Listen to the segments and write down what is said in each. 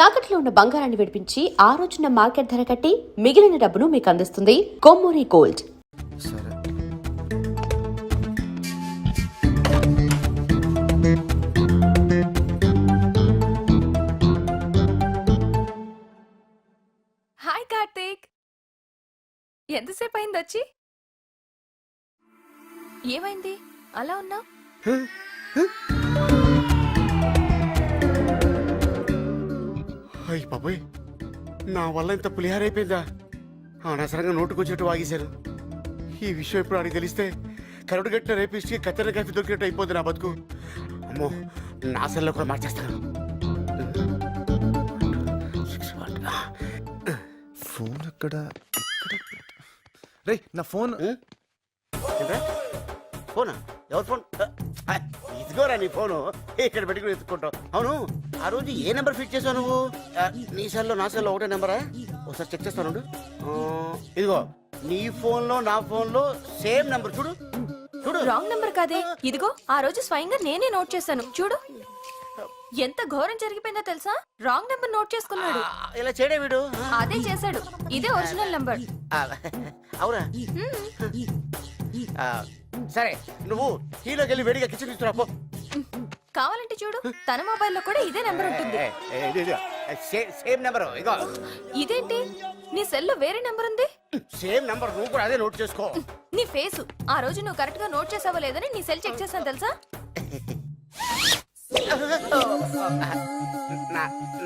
తాకట్లో ఉన్న బంగారాన్ని విడిపించి ఆ రోజున మార్కెట్ ధర కట్టి మిగిలిన డబ్బును మీకు అందిస్తుంది కొమ్మూరి గోల్డ్. సరే. హాయ్ కార్తీక్, ఎంతసేపు అయింది వచ్చి? ఏమైంది అలా ఉన్నా? అయ్యి బాబోయ్, నా వల్ల ఇంత పులిహారైపోయిందా? అనవసరంగా నోటుకొచ్చినట్టు వాగేశారు. ఈ విషయం ఎప్పుడు అడిగి తెలిస్తే కరుడు గట్టిన రేపిస్ట్కి కత్తెర కాఫీ దొరికినట్టు అయిపోద్ది నా బతుకు. అమ్మో, నా సెల్లో కూడా మార్చేస్తాను. ఫోన్ ఎక్కడ? రే, నా ఫోన్. ఫోనా? ఎవరు ఫోన్? ఇదిగోరా నీ ఫోను. ఇక్కడ పెట్టుకుని ఎత్తుకుంటావు. అవును, ఆ రోజు ఏ నెంబర్ ఫిట్ చేసావు నువ్వు? నీ సెల్లో నా సెల్లో ఒకటే నెంబరా? ఒకసారి చెక్ చేస్తాను. ఇదిగో నీ ఫోన్ లో నా ఫోన్ లో సేమ్ నెంబర్. చూడు చూడు. రాంగ్ నెంబర్ కాదే, ఇదిగో ఆ రోజు స్వయంగా నేనే నోట్ చేశాను. చూడు ఎంత ఘోరం జరిగిపోయిందో తెలుసా? రాంగ్ నెంబర్ నోట్ చేసుకున్నాడు. ఇలా చేయడే వీడు. అదే చేశాడు. ఇదే ఒరిజినల్ నెంబర్. అవునా? సరే, నువ్వు హీలోకి వెళ్ళి వేడిగా కిచెన్ తీసుకురా పో. కావాలంటే చూడు, తన మొబైల్లో కూడా ఇదే నెంబర్ ఉంటుంది. Same number. ఇగో ఇదేంటి, నీ సెల్లో వేరే నెంబర్ ఉంది? సేమ్ నెంబర్, నువ్వు కూడా అదే నోట్ చేసుకో. నీ ఫేసు ఆ రోజు నువ్వు కరెక్ట్ గా నోట్ చేసావో లేదని నీ సెల్ చెక్ చేశాను తెలుసా?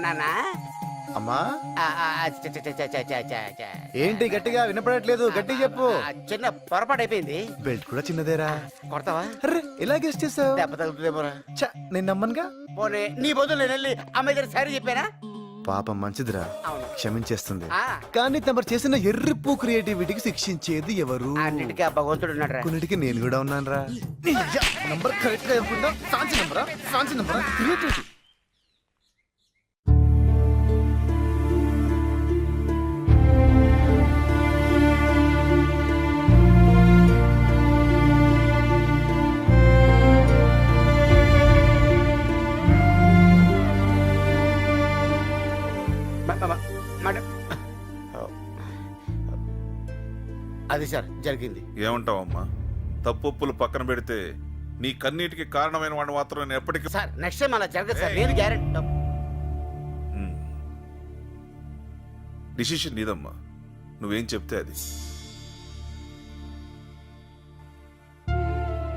నానా అమ్మా, ఏంటి గట్టిగా వినపడట్లేదు? గట్టి చెప్పు. చిన్న పొరపాటు అయిపోయింది. బెల్ట్ కూడా చిన్నదేరా. కొడతావా? అర్రే, ఎలా గెస్ట్ చేసావు? దెబ్బ తగ్గుతుందేమోరా. నేను నమ్మనుగా. పోనీ నీ బదులు నేను వెళ్ళి అమ్మాయి దగ్గర సారీ చెప్పానా? పాపం మంచిదిరా, అవును. క్షమించేస్తుంది. ఆ. కానీ తమరు చేసిన ఎర్రిప్పు క్రియేటివిటీకి శిక్షించేది ఎవరు? అన్నిటికీ ఆ భగవంతుడు ఉన్నాడు. కొన్నిటికి నేను కూడా ఉన్నాను రా. నంబర్ కరెక్ట్ గా అనుకుంటా. ఫ్యాన్సీ నంబరా క్రియేటివిటీ. అది సార్ జరిగింది. ఏమంటావమ్మా? తప్పులు పక్కన పెడితే నీ కన్నీటికి కారణమైన వాడు మాత్రం నేను ఎప్పటికీ. సార్ నెక్స్ట్ టైం అలా జరగదు సార్, నేను గ్యారెంటీ. డిసిషన్ నీదమ్మా, నువ్వేం చెప్తే అది.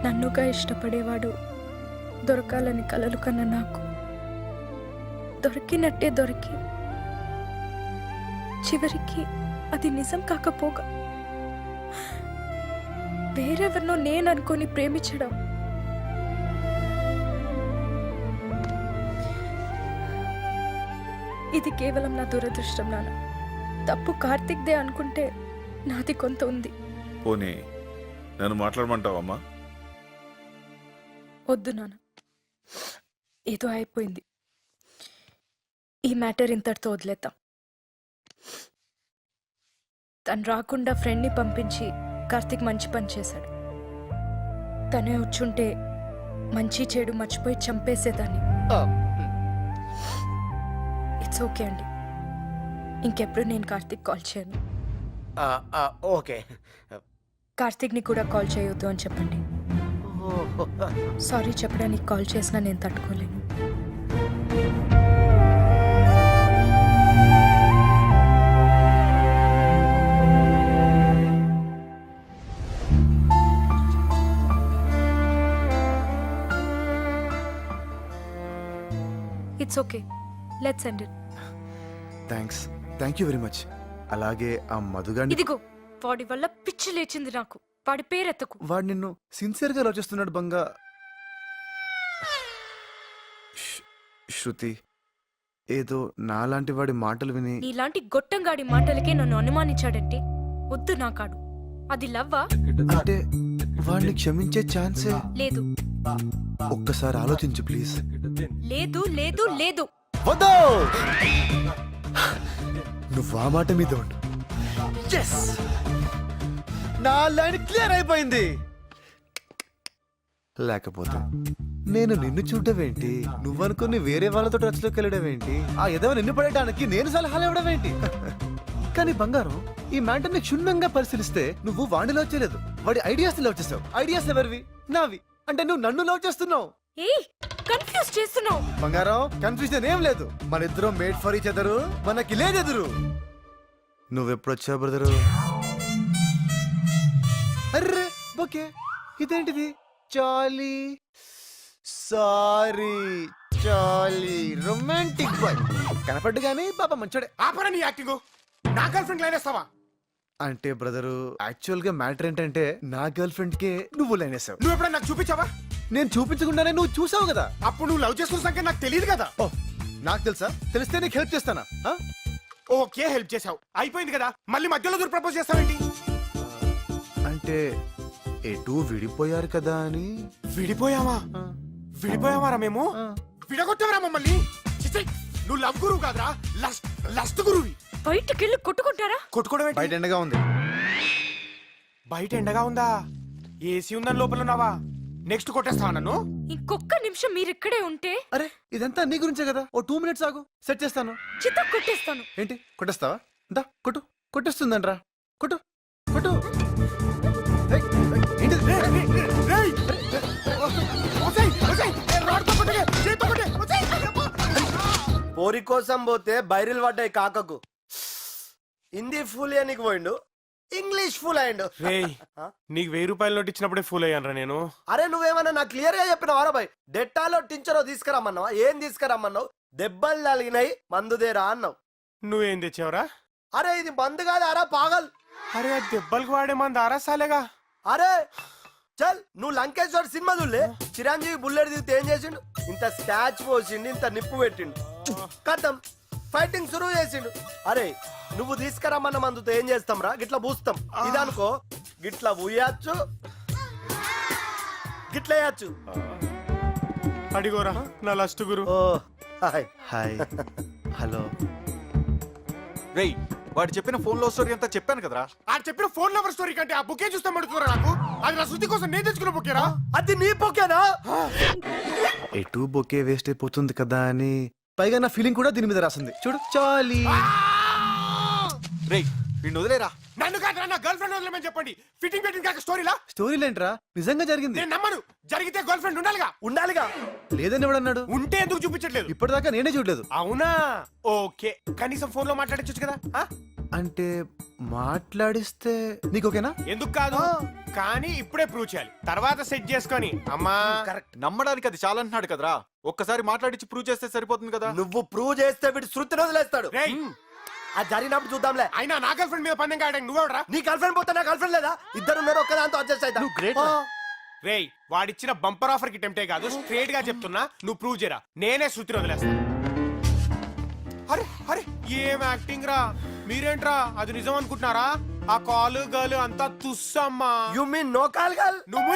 నన్నుగా ఇష్టపడేవాడు దొరకాలని కలలు కన్నా నాకు దొరికినట్టే దొరికి చివరికి అది నిజం కాకపోగా వేరెవరినో నేను అనుకొని ప్రేమించడం ఇది కేవలం నా దురదృష్టం. నాన్న, తప్పు కార్తిక్దే అనుకుంటే నాది కొంత ఉంది. పోనీ నన్ను మాట్లాడమంటావమ్మా? వద్దు నాన్న, ఏదో అయిపోయింది. ఈ మ్యాటర్ ఇంతటితో వదిలేద్దాం. తను రాకుండా ఫ్రెండ్ని పంపించి కార్తిక్ మంచి పని చేశాడు. తనే వచ్చుంటే మంచి చెడు మర్చిపోయి చంపేసేదాన్ని. ఇట్స్ ఓకే అండి, ఇంకెప్పుడు నేను కార్తిక్ కాల్ చేయను. ఓకే. కార్తిక్ని కూడా కాల్ చేయొద్దు అని చెప్పండి. సారీ చెప్పడానికి కాల్ చేసినా నేను తట్టుకోలేను. It's okay, let's end it. Thank you very much. అలాగే ఆ మధుగాని. ఇదిగో, వాడి వల్ల పిచ్చి లేచింది నాకు. వాడి పేరెత్తకు. వాడు నిన్ను సిన్సియర్ గా లవ్ చేస్తున్నాడు బంగా. శృతి, ఏదో నాలాంటి వాడి మాటలు విని. నీలాంటి గొట్టంగాడి మాటలకే నన్ను అనుమానించాడంటే వద్దు నా కాడు. అది లవ్వా? అంటే వాడిని క్షమించే ఛాన్సే లేదు. ఒక్కసారి ఆలోచించు ప్లీజ్. లేదు లేదు లేదు. వద్దు, నువ్వు ఆ మాట మీద ఉండు. yes, నా లైన్ క్లియర్ అయిపోయింది. లేకపోతే నేను నిన్ను చూడడం ఏంటి, నువ్వనుకుని వేరే వాళ్ళతో టచ్ లోకి వెళ్ళడం ఏంటి, ఆ ఎదవ నిన్ను పడేయడానికి నేను సలహాలు ఇవ్వడం ఏంటి? కానీ బంగారం, ఈ మ్యాటర్ ని క్షుణ్ణంగా పరిశీలిస్తే నువ్వు వాడిని లవ్ చేయలేదు, వాడి ఐడియాస్ లవ్ చేస్తావు. ఐడియాస్ ఎవరివి? నావి. అంటే నువ్వు నన్ను లవ్ చేస్తున్నావు. ఏయ్ కన్ఫ్యూజ్ చేస్తున్నావు. బంగారం, కన్ఫ్యూజన్ ఏం లేదు. మన ఇద్దరం మేడ్ ఫర్ ఈచ్ అదరు, మనకి లేదెదురు. నువ్వెప్పుడొచ్చావు బ్రదరు? అర్రే ఓకే, ఇదేంటిది? చాలీ సారీ చాలీ రొమాంటిక్ బాయ్. కనపడ్డు గానీ పాప మంచోడే. ఆపరా నీ యాక్టింగ్. నా గర్ల్ ఫ్రెండ్ లైన్ వేస్తావా? అంటే బ్రదరు, యాక్చువల్ గా మ్యాటర్ ఏంటంటే నా గర్ల్ ఫ్రెండ్ కే నువ్వు లైన్ వేసావు. నువ్వు ఎప్పుడైనా నాకు చూపించావా? నేను చూపించకుండానే నువ్వు చూసావు కదా. అప్పుడు నువ్వు లవ్ చేసుకున్న సంఖ్య నాకు తెలియదు కదా. ఓ, నాకు తెలుసా? తెలిస్తే నీకు హెల్ప్ చేస్తానా? ఆ? ఓకే హెల్ప్ చేసావు, అయిపోయింది కదా. మళ్ళీ మధ్యలో దూరం ప్రపోజ్ చేస్తావేంటి? అంటే ఎటు విడిపోయారు కదా అని. విడిపోయావా? విడిపోయావారా మేము? విడగొట్టావరా మమ్మల్ని? చిచ్చీ, నువ్వు లవ్ గురువు కాదురా, లస్ట్ గురువి. బయటకెళ్ళి కొట్టుకుంటారా? కొట్టుకోవడం ఏంటి? బయట ఎండగా ఉంది. బయట ఎండగా ఉందా? ఏసీ ఉందని లోపల ఉన్నావా? నెక్స్ట్ కొట్టేస్తావా నన్ను? ఇంకొక్క నిమిషం మీరు ఇక్కడే ఉంటే అరే ఇదంతా నీ గురించే కదా. ఓ 2 minutes ఆగు, సెట్ చేస్తాను. చిత్త కొట్టేస్తాను. ఏంటి కొట్టేస్తావా? దా కొట్టు. కొట్టేస్తుందంట్రా. కొట్టు కొట్టు. ఏయ్, ఏయ్, ఏంటిది? రేయ్! ఒసేయ్, ఒసేయ్, ఏ రాడ్తో కొట్టకే, చేత్తో కొట్టే, ఒసేయ్! పోరి కోసం పోతే బైరిల్ పడ్డాయి కాకకు. హిందీ ఫుల్ నీకు పోయిండు, ఇంగ్లీష్ ఫుల్ అయ్యిండు. రేయ్, నీకు 1000 రూపాయలు నోట్ ఇచ్చినప్పుడే ఫూల్ అయ్యానరా నేను. అరే నువ్వేమన్నా నాకు క్లియర్ గా చెప్పినావా బాయ్? డెట్టాలో టించరో తీసుకురమ్మన్నావా? ఏం తీసుకురమ్మన్నావు? దెబ్బలు తలిగినాయి మందుదేరా అన్నావు. నువ్వేం తెచ్చావురా? అరే ఇది మందు కాదు అరా పాగల్. అరే ఆ దెబ్బలకు వాడే మంది ఆరసాలేగా. అరే చల్, నువ్వు లంకేశ్వర్ సినిమా చూడలే? చిరంజీవి బుల్లెట్ దిగితే ఏం చేసిండు? ఇంత స్కాచ్ పోసిండు, ఇంత నిప్పు పెట్టిండు, కథం ఫైటింగ్ సురువు చేసిండు. అరే నువ్వు తీసుకురమ్మన్న మందుతో ఏం చేస్తాం రా? గిట్లా పూస్తాం. ఇదనుకో గిట్లా పూయచ్చు, గిట్లా వేయచ్చు. అడిగోరా నా లస్ట్ గురు. ఓ హాయ్ హాయ్ హలో. రేయ్, వాడు చెప్పిన ఫోన్ లో స్టోరీ అంతా చెప్పాను కదరా. ఆ చెప్పిన ఫోన్ నెంబర్ స్టోరీ కంటే ఆ బుకే చూస్తే మడుతురా నాకు. అది నా శృతి కోసం నేను తెచ్చుకున్న బుకేరా. అది నీ పొకేనా? ఎటు బొకే వేస్ట్ అయిపోతుంది కదా అని. పైగా నా ఫీలింగ్ కూడా దీని మీద రాసింది చూడు. చాలీ. రేయ్, వీడిని వదిలేరా. నన్ను కాదురా, నా గర్ల్ ఫ్రెండ్ వదిలేమని చెప్పండి. ఫిట్టింగ్ పెట్టింగ్ కాక స్టోరీలా? స్టోరీలేంట్రా, నిజంగా జరిగింది. నేను నమ్మను. జరిగితే గర్ల్ ఫ్రెండ్ ఉండాలిగా. ఉండాలిగా. లేదని ఎవడన్నాడు? ఉంటే ఎందుకు చూపించట్లేదు? ఇప్పటిదాకా నేనే చూడలేదు. అవునా? ఓకే, కనీసం ఫోన్ లో మాట్లాడచ్చు కదా. ఆ? అంటే మాట్లాడిస్తే నీకు ఓకేనా? ఎందుకు కాదు, కానీ ఇప్పుడే ప్రూవ్ చేయాలి, తర్వాత సెట్ చేసుకొని. అమ్మా కరెక్ట్. నమ్మడానికి అది చాలా అంటున్నాడు కదరా. ఒక్కసారి మాట్లాడించి ప్రూవ్ చేస్తే సరిపోతుంది కదా. నువ్వు ప్రూవ్ చేస్తే వీడు శృతిని వదిలేస్తాడు. రేయ్, అది జరిగినప్పుడు చూద్దాంలే. అయినా నా గర్ల్ ఫ్రెండ్ మీద పందెం కాయడానికి నువ్వెవడరా? నీ గర్ల్ ఫ్రెండ్ పోతే నా గర్ల్ ఫ్రెండ్ లేదా? ఇద్దరు ఉన్నారు, ఒక్క దాంతో అడ్జస్ట్ అవుతా. నువ్వు great రా. రేయ్, వాడిచ్చిన బంపర్ ఆఫర్ కి టెంప్టే కాదు, స్ట్రేట్ గా చెప్తున్నా, నువ్వు ప్రూవ్ చేయరా, నేనే శృతిని వదిలేస్తా. అరే అరే ఏం యాక్టింగ్ రా మీరేంట్రా? అది నిజం అనుకుంటున్నారా? ఆ కాలు గర్ల్ అంతా తుస్సమ్మా. You mean no call girl? నువ్వు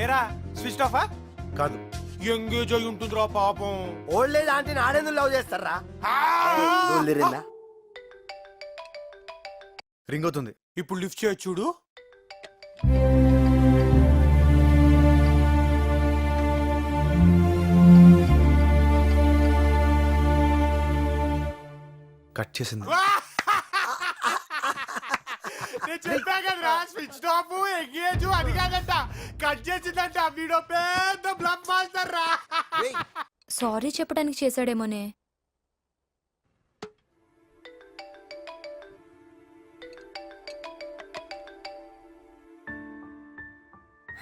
ఏరా స్విచ్ ఆఫా? కాదు. ఎంగేజ్ అయి ఉంటుందిరా పాపం. ఓల్డ్ ఏజ్ ఆంటీని ఆడేందుకు లవ్ చేస్తారా? రింగ్ అవుతుంది. ఇప్పుడు లిఫ్ట్ చేయొచ్చు చూడు. కట్ చేసింది. నేను చెప్పా కదరా, స్విచ్ ఆఫ్ ఎంగేజ్ అది కాదంట, కట్ చేసిందంట. వీడో పెద్ద బ్లఫ్ మాస్టర్ రా. సారీ చెప్పడానికి చేశాడేమోనే.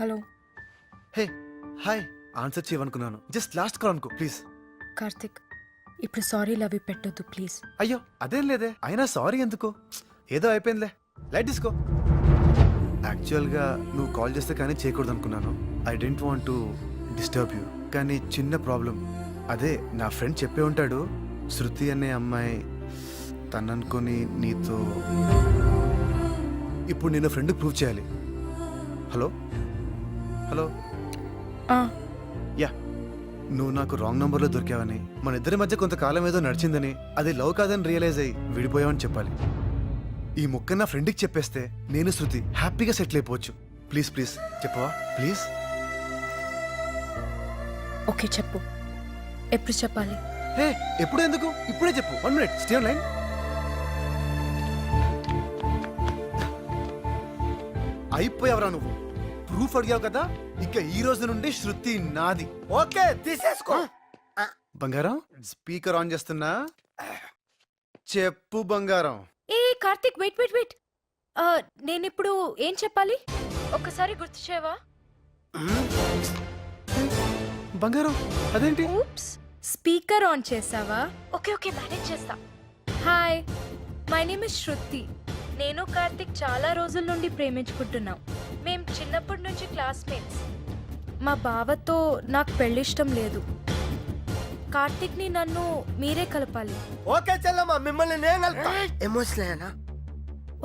Hello hey hi. ఆన్సర్ చేయమనుకున్నాను. జస్ట్ లాస్ట్ కాల్ అనుకో ప్లీజ్. కార్తిక్, ఇప్పుడు సారీ లవ్ పెట్టొద్దు ప్లీజ్. అయ్యో అదేం లేదే. అయినా సారీ ఎందుకు? ఏదో అయిపోయిందిలే, లైట్ తీసుకో. యాక్చువల్గా నువ్వు కాల్ చేస్తే కానీ చేయకూడదు అనుకున్నాను. I don't want to disturb you. కానీ చిన్న ప్రాబ్లం. అదే నా ఫ్రెండ్ చెప్పే ఉంటాడు, శృతి అనే అమ్మాయి తననుకొని నీతో. ఇప్పుడు నేను ఫ్రెండ్ ప్రూవ్ చేయాలి. Hello hello. యా, నువ్వు నాకు రాంగ్ నంబర్లో దొరికావని, మన ఇద్దరి మధ్య కొంతకాలం ఏదో నడిచిందని, అది లవ్ కాదని రియలైజ్ అయ్యి విడిపోయావని చెప్పాలి. ఈ ముక్క నా ఫ్రెండ్కి చెప్పేస్తే నేను శృతి హ్యాపీగా సెటిల్ అయిపోవచ్చు. ప్లీజ్ ప్లీజ్ చెప్పవా ప్లీజ్. ఓకే చెప్పు, ఎప్పుడు చెప్పాలి? హే ఎప్పుడు ఎందుకు, ఇప్పుడే చెప్పు. 1 minute, స్టే ఆన్ లైన్. అయిపోయావరా నువ్వు. ప్రూఫ్ అడిగావు కదా, ఇక ఈ రోజు నుండి శృతి నాది. ఓకే తీసేసుకో. బంగారం స్పీకర్ ఆన్ చేస్తున్నా, చెప్పు బంగారం. ఏ కార్తిక్, వెయిట్ వెయిట్ వెయిట్. నేనిప్పుడు ఏం చెప్పాలి? ఒక్కసారి గుర్తు చేయవా? బంగారం అదేంటి? ఊప్స్, స్పీకర్ ఆన్ చేసావా? ఓకే ఓకే, మేనేజ్ చేస్తా. హాయ్, మై నేమ్ ఇస్ శృతి. నేను కార్తిక్ చాలా రోజుల నుండి ప్రేమించుకుంటున్నాం. మేం చిన్నప్పటి నుంచి క్లాస్మేట్స్. మా బావతో నాకు పెళ్ళిష్టం లేదు. కార్తిక్ని నన్ను మీరే కలపాలి. ఓకే చెల్లమ్మ, మిమ్మల్ని నేను కలుపుతా. ఎమోషనల్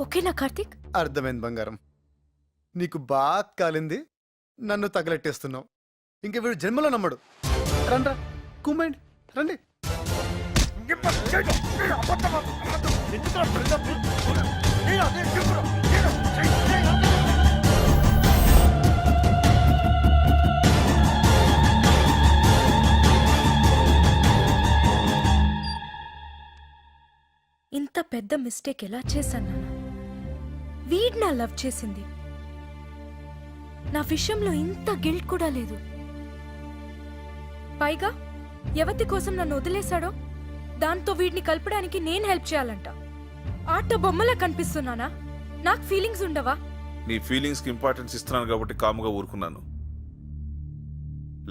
ఓకేనా కార్తిక్? అర్థమైంది బంగారం. నీకు బాగా కాలింది, నన్ను తగలెట్టేస్తున్నావు. ఇంక వీడు జన్మలో నమ్మడు. రండ్రా కుమ్మండి, రండి. ఇంత పెద్ద మిస్టేక్ ఎలా చేశాను నాన్న? వీడ్ నా లవ్ చేసింది. నా విషయంలో ఇంత గిల్ట్ కూడా లేదు. పైగా ఎవతి కోసం నన్ను వదిలేశాడో దాంతో వీడిని కలపడానికి నేను హెల్ప్ చేయాలంట. ఆట బొమ్మలా కనిపిస్తున్నానా? నాకు ఫీలింగ్స్ ఉండవా? నీ ఫీలింగ్స్కి ఇంపార్టెన్స్ ఇస్తున్నాను కాబట్టి కాముగా ఊరుకున్నాను.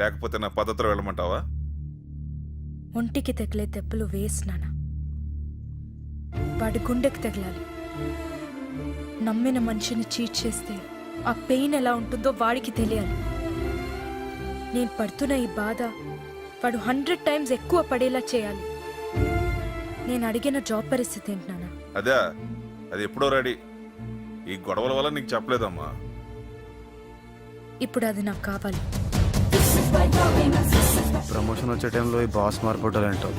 లేకపోతే నా పద్ధతిలో వెళ్ళమంటావా? ఒంటికి తగిలే దెబ్బలు వేసినానా, వాడి గుండెకి తగిలాలి. నమ్మిన మనిషిని చీట్ చేస్తే ఆ పెయిన్ ఎలా ఉంటుందో వాడికి తెలియాలి. నేను పడుతున్న ఈ బాధ వాడు 100 times ఎక్కువ పడేలా చేయాలి. నేను అడిగిన జాబ్ పరిస్థితి ఏంటి నాన్న? అదే, అది ఎప్పుడో రెడీ. ఈ గొడవల వల్ల నీకు చెప్పలేదమ్మా. ఇప్పుడు అది నాకు కావాలి. ప్రమోషన్ వచ్చే టైంలో ఈ బాస్ మార్పుటాలంటావు.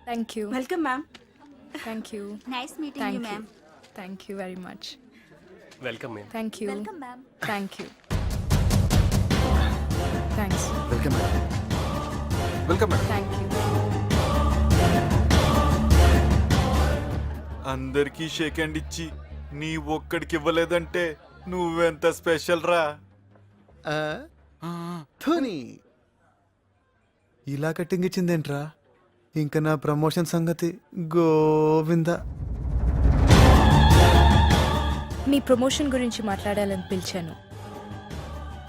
Thank you. Welcome ma'am. Thank you. Nice meeting thank you you. Ma'am. Thank you very much. Welcome ma'am. Thank you. Welcome ma'am. Thank you. Thanks. Welcome madam. Welcome madam. Thank you. అందరికీ shake hand ఇచ్చి నీ ఒక్కడికి ఇవ్వలేదంటే నువ్వెంత special రా. ధోని ఇలా cutting ఇచ్చిందేంట్రా? ఇంకా నా promotion సంగతి గోవిందా. మీ ప్రమోషన్ గురించి మాట్లాడాలని పిలిచాను.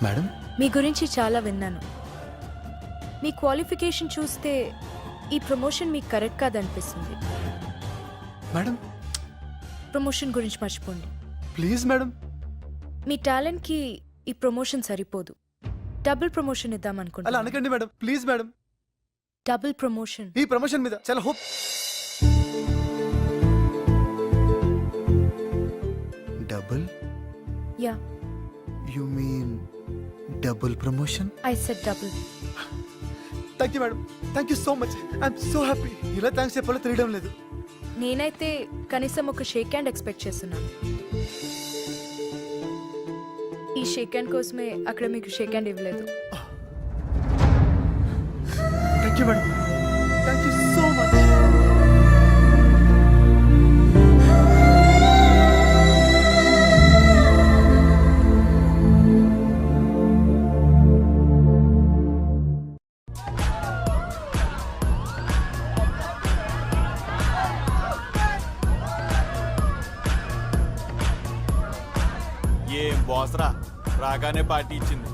మేడం మీ గురించి చాలా విన్నాను. మీ క్వాలిఫికేషన్ చూస్తే ఈ ప్రమోషన్ మీకు కరెక్ట్ కాదనిపిస్తుంది. మేడం ప్రమోషన్ గురించి మర్చిపోండి. Please madam. మీ టాలెంట్కి ఈ ప్రమోషన్ సరిపోదు. డబుల్ ప్రమోషన్ ఇద్దాం అలా అనుకుంటున్నాను. అనకండి madam, please madam. Double promotion. ఈ ప్రమోషన్ మీద చాలా hope. Double? Yeah, you mean double promotion? I said double. Thank you madam, thank you so much. I'm so happy. ఇలా థ్యాంక్స్ చెప్పాలో తెలియడం లేదు. నేనైతే కనీసం ఒక షేక్ హ్యాండ్ ఎక్స్పెక్ట్ చేస్తున్నాను. ఈ షేక్ హ్యాండ్ కోసమే అక్కడ మీకు షేక్ హ్యాండ్ ఇవ్వలేదు. Thank you madam, thank you so much. ఏం బాస్ రా, రాగానే పార్టీ ఇచ్చింది.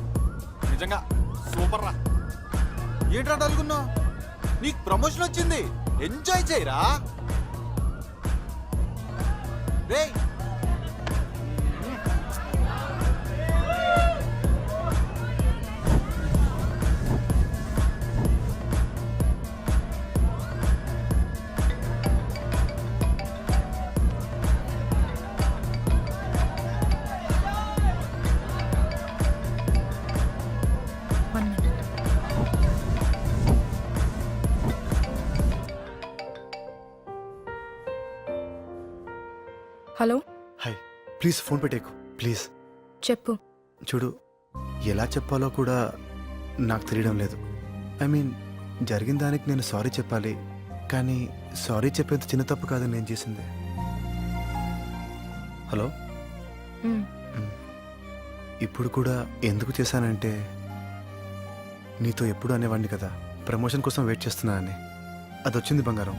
నిజంగా సూపర్ రా. ఏంట్రా తలుగున్నావు? నీకు ప్రమోషన్ వచ్చింది, ఎంజాయ్ చేయరా. రేయ్ హలో, హాయ్, ప్లీజ్ ఫోన్ పెట్టేకు ప్లీజ్. చెప్పు. చూడు, ఎలా చెప్పాలో కూడా నాకు తెలియడం లేదు. ఐ మీన్, జరిగిన దానికి నేను సారీ చెప్పాలి, కానీ సారీ చెప్పేంత చిన్న తప్పు కాదని నేను చేసింది. హలో, మ్, ఇప్పుడు కూడా ఎందుకు చేశానంటే, నీతో ఎప్పుడు అనేవాడిని కదా ప్రమోషన్ కోసం వెయిట్ చేస్తున్నా అని. అది వచ్చింది బంగారం.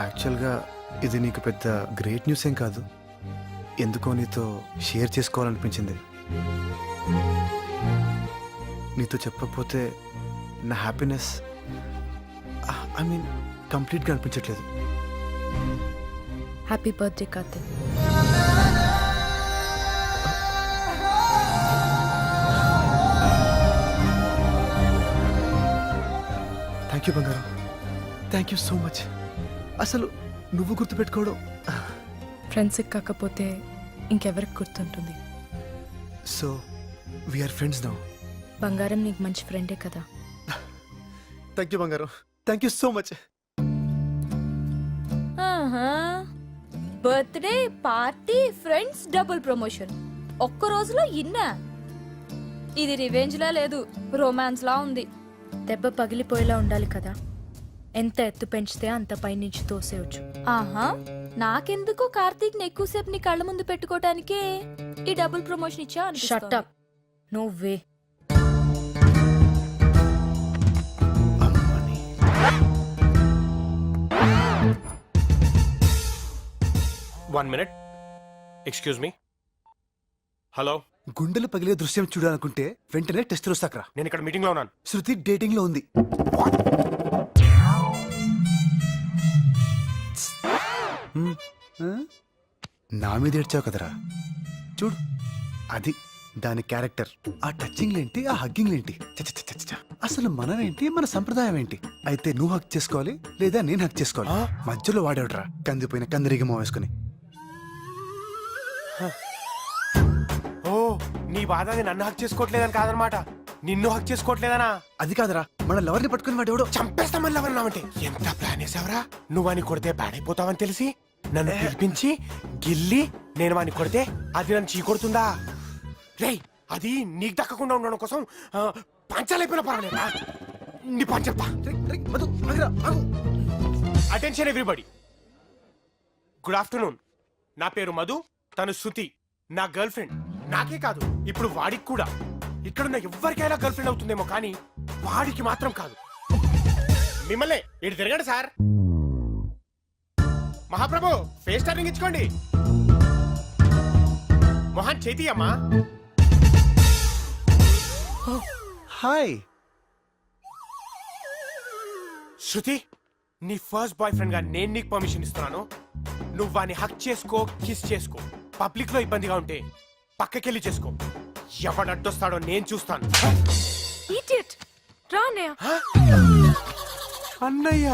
యాక్చువల్గా ఇది నీకు పెద్ద గ్రేట్ న్యూస్ ఏం కాదు, ఎందుకో నీతో షేర్ చేసుకోవాలనిపించింది. నీతో చెప్పకపోతే నా హ్యాపీనెస్ ఐ మీన్ కంప్లీట్గా అనిపించట్లేదు. Happy birthday Karthik. Thank you బంగారం, థ్యాంక్ యూ సో మచ్. అసలు నువ్వు గుర్తుపెట్టుకోవడం. ఫ్రెండ్స్కి కాకపోతే ఇంకెవరికి గుర్తుంటుంది? So we are friends now. బంగారం నీకు మంచి ఫ్రెండే కదా. థ్యాంక్ యూ బంగారం, thank you so much. Birthday party friends double promotion ఒక్క రోజులో ఇన్నా. ఇది రివెంజ్ లా లేదు, రొమాన్స్ లా ఉంది. దెబ్బ పగిలిపోయేలా ఉండాలి కదా. ఎంత ఎత్తు పెంచితే అంత పైనుంచి తోసేయచ్చు. ఆహా, నాకెందుకో కార్తీక్ ని ఎక్కువసేపు నీ కళ్ళ ముందు పెట్టుకోవటానికే ఈ డబుల్ ప్రమోషన్ ఇచ్చా. Shut up. No way. One minute, excuse me. Hello, గుండెలు పగిలే దృశ్యం చూడాలనుకుంటే వెంటనే టెస్ట్ రోజుకరా. నేను ఇక్కడ మీటింగ్ లో ఉన్నాను. శృతి డేటింగ్ లో ఉంది. నా మీద ఏడ్చావు కదరా, చూడు అది దాని క్యారెక్టర్. ఆ టచింగ్ ఏంటి, ఆ హగ్గింగ్ ఏంటి, అసలు మనమేంటి, మన సంప్రదాయం ఏంటి? అయితే నువ్వు హక్ చేసుకోవాలి లేదా నేను హక్ చేసుకోవాలి? మధ్యలో వాడేవడరా కందిపోయిన కందిరిగమో వేసుకుని. ఓ, నీ బాధ అది నన్ను హక్ చేసుకోవట్లేదని కాదనమాట, నిన్ను హక్ చేసుకోవట్లేదనా? అది కాదురా, మన లవర్ని పట్టుకుని వాడేవాడు. చంపేస్తామని ఎవరన్నావంటే ఎంత ప్లాన్ వేసావరా? నువ్వు అని కొడితే పాడైపోతావని తెలిసి నన్ను పిలిపించి గిల్లి నేను వాని కొడితే అది నన్ను చీకొడుతుందా? రేయ్, అది నీకు దక్కకుండా ఉండడం కోసం పంచాలైపోయిన పర్వాలేదా? నీ పంచప్ప. Attention everybody, good afternoon. నా పేరు మధు, తను శృతి, నా గర్ల్ ఫ్రెండ్. నాకే కాదు, ఇప్పుడు వాడికి కూడా. ఇక్కడున్న ఎవరికైనా గర్ల్ ఫ్రెండ్ అవుతుందేమో కానీ వాడికి మాత్రం కాదు. మిమ్మల్ని ఇటు తిరగండి సార్. మహాప్రభు, ఫేస్ టర్నింగ్ ఇచ్చుకోండి. మొహన్ చేతి అమ్మా. హాయ్ శృతి, నీ ఫస్ట్ బాయ్ ఫ్రెండ్ గా నేను నీకు పర్మిషన్ ఇస్తున్నాను. నువ్వు వాని హక్ చేసుకో, కిస్ చేసుకో. పబ్లిక్ లో ఇబ్బందిగా ఉంటే పక్కకెళ్ళి చేసుకో. ఎవడు అడ్డొస్తాడో నేను చూస్తాను. ఇడియట్. రా అన్నయ్య. అన్నయ్య,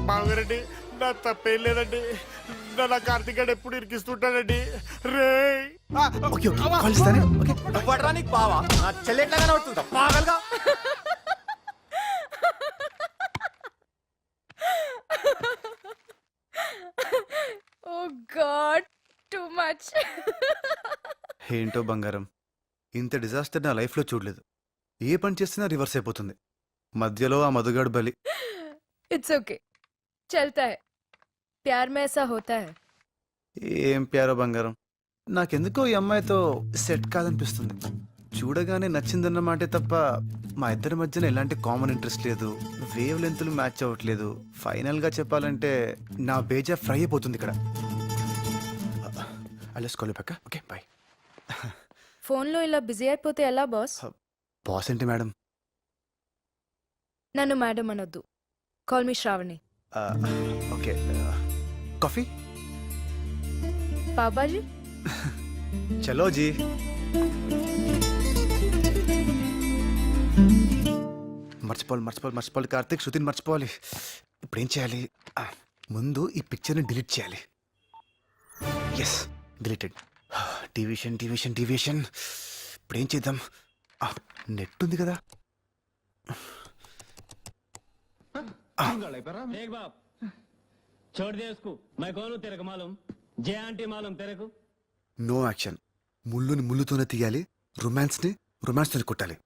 బావగారండి, నా తప్పేం లేదండి. నా కార్తీక్ గారు ఎప్పుడు ఇరికిస్తుంటాడండి. రే ఓకే ఓకే కాల్ ఇస్తానే. ఓకే నువ్వడరా నీకు బావా? నా చెల్లెట్లాగానే అవుతుందా పాగల్గా? ఓ గాడ్, టూ మచ్. ఏంటో బంగారం, ఇంత డిజాస్టర్ నా లైఫ్లో చూడలేదు. ఏ పని చేసినా రివర్స్ అయిపోతుంది. మధ్యలో ఆ మధుగాడు బలి. ఇట్స్ ఓకే, చల్తా హై. ప్యార్ మే ఐసా హోతా హై. ఏం ప్యారో బంగారం, నాకెందుకో ఈ అమ్మాయితో సెట్ కాదనిపిస్తుంది. చూడగానే నచ్చిందన్నమాటే తప్ప మా ఇద్దరి మధ్యన ఎలాంటి కామన్ ఇంట్రెస్ట్ లేదు, వేవ్ లెంత్లు మ్యాచ్ అవ్వట్లేదు. ఫైనల్గా చెప్పాలంటే నా బేజా ఫ్రై అయిపోతుంది ఇక్కడ. అలెస్కోలే పక్క. Okay bye. ఫోన్లో ఇలా బిజీ అయిపోతే ఎలా బాస్? బాస్ ఏంటి మేడం? నన్ను మేడం అనొద్దు. Call me Shravani. Okay, coffee? పాపాజీ. చలో జీ. మర్చిపోవాలి కార్తీక్, శృతిని మర్చిపోవాలి. ఇప్పుడు ఏం చేయాలి? ముందు ఈ పిక్చర్ని డిలీట్ చేయాలి. Yes, deleted. డివిషన్. ఇప్పుడు ఏం చేద్దాం? నెట్ ఉంది కదా. देख बाप छोड़ दे उसको मैं कौन हूँ तेरे को मालूम जे आंटी मालूम तेरे को నో యాక్షన్. ముళ్ళుని ముళ్ళుతోనే తీయాలి, రొమాన్స్ని రొమాన్స్తోనే కొట్టాలి.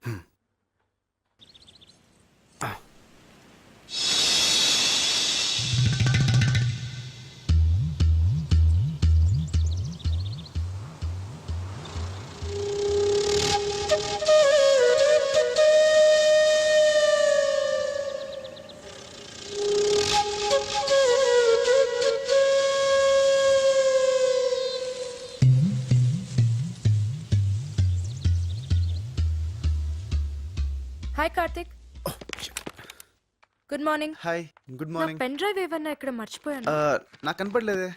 Hi Karthik. Good morning. Hi, good నా మార్నింగ్. పెన్ డ్రైవ్ ఏమన్నా ఇక్కడ మర్చిపోయాను. నాకు కనపడలేదే.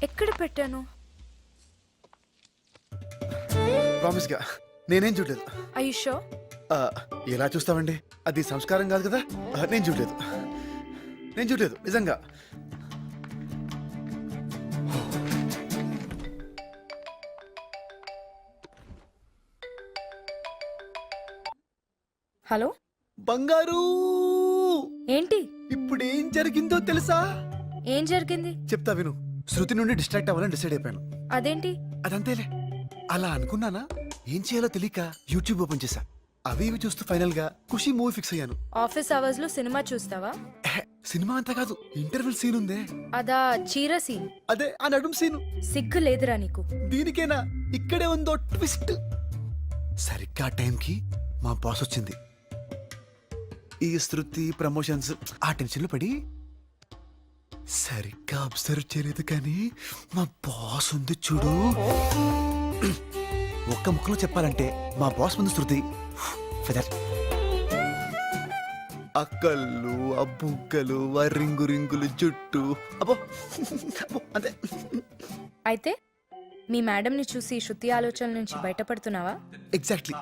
ఎక్కడ పెట్టాను? ప్రామిస్ గా నేనేం చూడలేదు. I you sure? ఎలా చూస్తామండి, అది సంస్కారం కాదు కదా. నేను చూడలేదు, నేను చూడలేదు నిజంగా. హలో, బంగారు, ఏంటి? ఇప్పుడు ఏం జరిగిందో తెలుసా? ఏం జరిగింది? చెప్తా విను. శృతి నుండి డిస్ట్రాక్ట్ అవ్వాలని డిసైడ్ అయిపోయాను. అదేంటి? అదంతేలే. అలా అనుకున్నానా, ఏం చేయాలో తెలియక యూట్యూబ్ ఓపెన్ చేశా. అవి ఇవి చూస్తూ ఫైనల్ గా ఖుషి మూవీ ఫిక్స్ అయ్యాను. ఆఫీస్ అవర్స్ లో సినిమా చూస్తావా? సినిమా అంతా కాదు, ఇంటర్వెల్ సీన్ ఉందే, అదా చీర సీన్? అదే ఆ నడుం సీను. సిగ్గు లేదురా నీకు? దీనికేనా ఇక్కడే ఉందో ట్విస్ట్. సరిగ్గా టైంకి మా బాస్ వచ్చింది. ఈ శృతి ప్రమోషన్స్ ఆ టెన్షన్ లో పడి సరిగ్గా అబ్జర్వ్ చేయలేదు, కానీ మా బాస్ ఉంది చూడు. ఒక్క ముక్కలో చెప్పాలంటే మా బాస్ ముందు శృతి ఫెదర్. అక్కళ్ళు, ఆ బుగ్గలు, ఆ రింగు రింగులు జుట్టు, అబ్బో అబ్బో, అంతే. అయితే మీ మేడంని చూసి శృతి ఆలోచనల నుంచి బయటపడుతున్నావా? ఎగ్జాక్ట్లీ.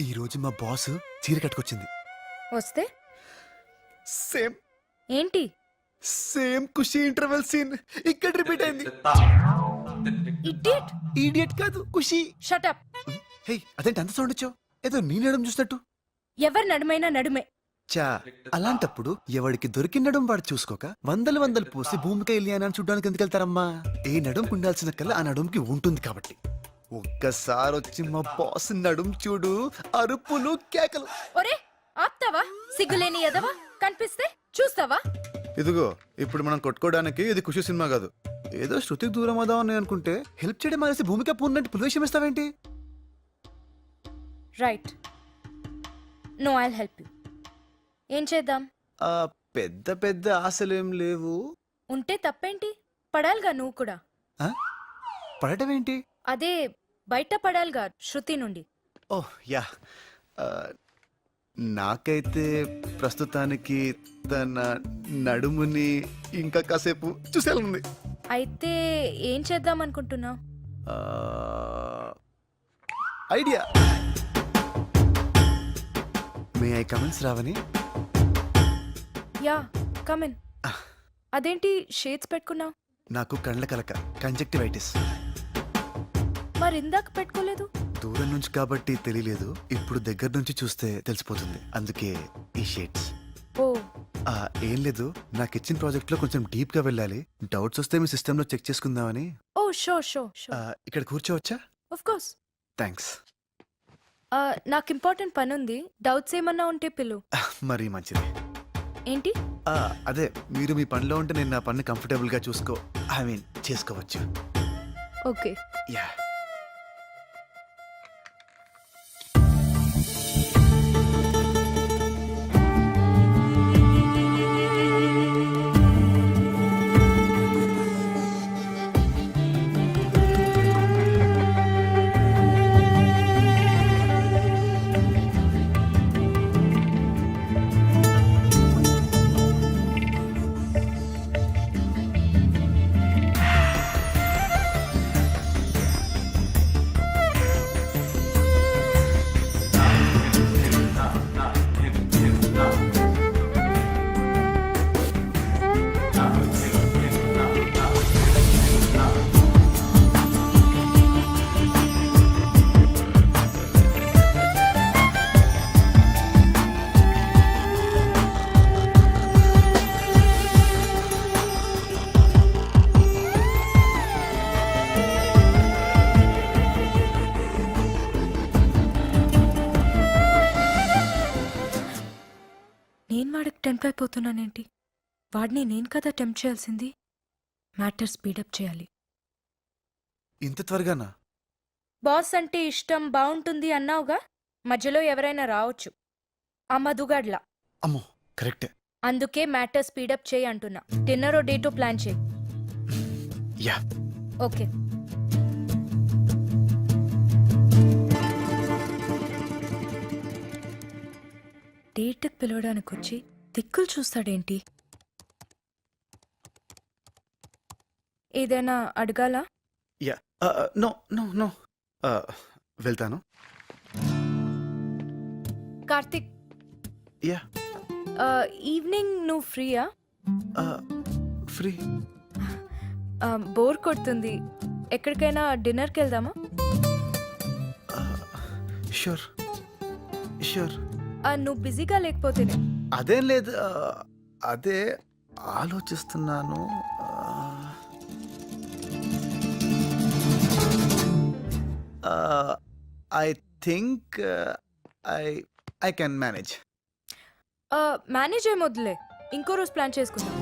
ఈ రోజు మా బాస్ చీర కట్టుకొచ్చింది. వస్తే సేమ్ ఏంటి? సేమ్ ఖుషి ఇంటర్వెల్ సీన్ ఇక్కడ రిపీట్ అయింది. ఇడియట్. ఈడియట్ కాదు, ఖుషి. Shut up. హే, అదేంటి అంత సౌండ్ వచ్చావు? ఏదో నీ నడుము చూసినట్టు. ఎవరి నడుమైనా నడుమే. చా, అలాంటప్పుడు ఎవడికి దొరికిన నడుము వాడు చూసుకోక వందలు వందలు పోసి భూమికి వెళ్ళి అని చూడడానికి ఎందుకు వెళ్తారమ్మా? ఏ నడుముకు ఉండాల్సిన కల్లా ఆ నడుముకి ఉంటుంది కాబట్టి. ఒక్కసారి వచ్చి మా బాస్ నడుము చూడు, అరుపులు కేకలు. ఒరే ఆప్తావా? సిగ్గులేని ఎదవా, కనిపిస్తే చూస్తావా? ఇదిగో, ఇప్పుడు మనం కొట్టుకోవడానికి ఇది ఖుషి సినిమా కాదు. ఏదో శృతికి దూరం అవుదామని అనుకుంటే హెల్ప్ చేయడం మానేసి భూమిక పూర్ణంటే పులివేషం ఇస్తావేంటి? Right. No, I'll help you. ఏం చేద్దాం? పెద్ద పెద్ద ఆశలేం లేవు. ఉంటే తప్పేంటి? పడాలిగా నువ్వు కూడా. ఆ? పడటం ఏంటి? అదే బయట పడాలిగా శృతి నుండి. ఓహ్ యా. ఆ, నాకైతే ప్రస్తుతానికి తన నడుముని ఇంకా కాసేపు చూసేయాలనుంది. అయితే ఏం చేద్దాం అనుకుంటున్నావు? ఐడియా. మే ఐ కమెంట్స్ రావని? Yeah, come in. అదేంటి షేడ్స్ పెట్టుకున్నావు? నాకు కళ్ళ కలక, కంజక్టివైటిస్. మరి ఇందాక పెట్టుకోలేదు? దూరం నుంచి కాబట్టి తెలియలేదు, ఇప్పుడు దగ్గర నుంచి చూస్తే తెలిసిపోతుంది, అందుకే ఈ షేడ్స్. ఓ, ఏం లేదు, నాకు ఇచ్చిన ప్రాజెక్ట్ లో కొంచెం డీప్ గా వెళ్ళాలి. డౌట్స్ వస్తే మీ సిస్టమ్ లో చెక్ చేసుకుందామని. ఓ షో. ఇక్కడ కూర్చోవచ్చా? Of course. థ్యాంక్స్. నాకు ఇంపార్టెంట్ పని ఉంది. డౌట్స్ ఏమన్నా ఉంటే పిలు. మరీ మంచిది. ఏంటి? అదే, మీరు మీ పనిలో ఉంటే నేను నా పని కంఫర్టబుల్ గా చేసుకోవచ్చు. ఓకే. యా. నేను వాడికి టెంప్ట్ అయిపోతున్నానేంటి? వాడిని నేను కదా టెంప్ట్ చేయాల్సింది. మ్యాటర్ స్పీడప్ చేయాలి. ఇంత త్వరగానా? బాస్ అంటే ఇష్టం, బాగుంటుంది అన్నావుగా, మధ్యలో ఎవరైనా రావచ్చు. ఆ మధుగాడ్లా. అమ్మో కరెక్టే. అందుకే మ్యాటర్ స్పీడప్ చేయి అంటున్నా. డిన్నర్ ఓ డేటో ప్లాన్ చేయి. యా. ఓకే. డేట్కి పిలవడానికి వచ్చి దిక్కులు చూస్తాడేంటి? ఏదైనా అడగాలా? యా. No no no. వెళ్తాను. కార్తిక్, యా. ఈవినింగ్ నువ్వు ఫ్రీయా? ఫ్రీ. బోర్ కొడుతుంది. ఎక్కడికైనా డిన్నర్కి వెళ్దామా? Sure sure. నువ్వు బిజీగా లేకపోతేనే. అదేం లేదు. అదే ఆలోచిస్తున్నాను. I think I can manage. Manage ఏమొద్దులే, ఇంకో రోజు ప్లాన్ చేసుకుందాం.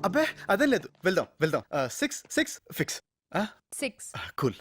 అబ్బే అదేం లేదు, వెళ్దాం వెళ్దాం. 6 ఫిక్స్. 6. కూల్.